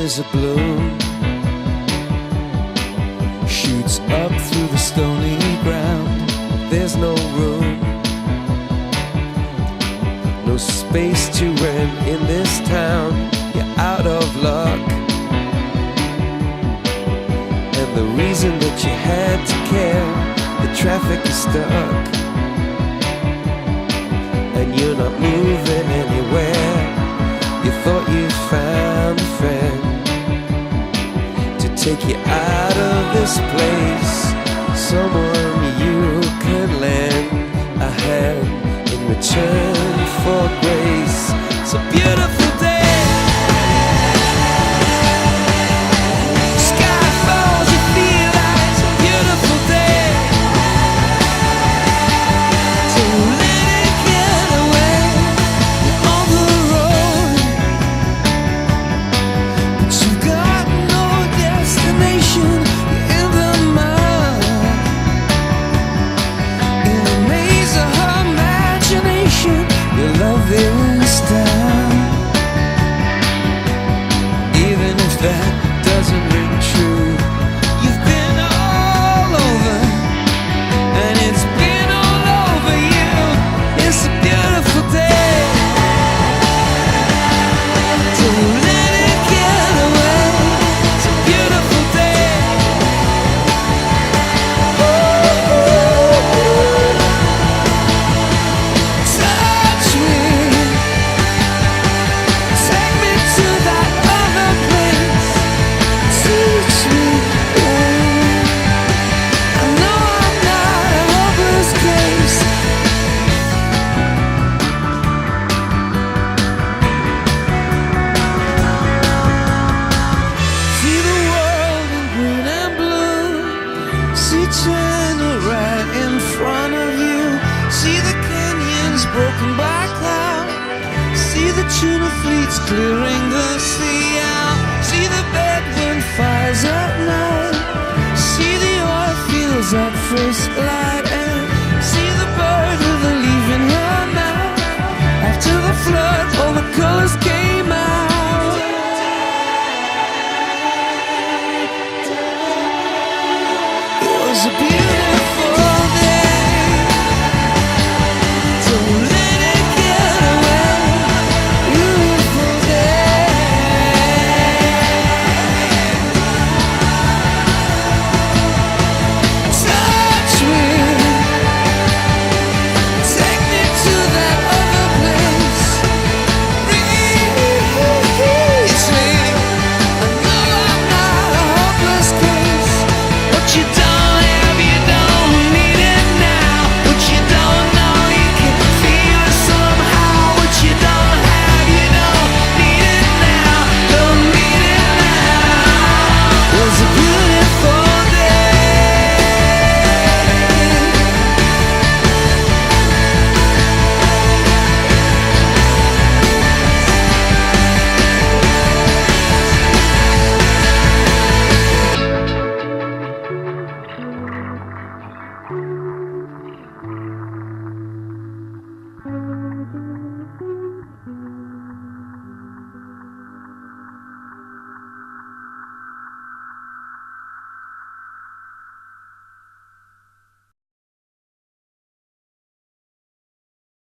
is a bloom, shoots up through the stony ground. There's no room, no space to rent in this town. You're out of luck, and the reason that you had to care, the traffic is stuck, and you're not moving anywhere. You thought you found a friend to take you out of this place, someone you could lend a hand in return for grace. It's a beautiful day. Sky falls, you feel like it's a beautiful day. So let it get away. You're on the road, but you've got no destination. You're in the mud, in a maze of her imagination. Your love is down, even if that doesn't ring true. You've been all over, and it's been all over you. It's a beautiful day, so let it get away. It's a beautiful day. Touch me, take me to that other place. Teach me, I know I'm not a hopeless case. See the world in green and blue. See China right in front of you. See the canyons broken by cloud. See the tuna fleets clearing the sea out. See the bedroom fires at night. See the oil fields at first light. And see the bird with a leaf in her mouth. After the flood, all the colors came out. It was a beautiful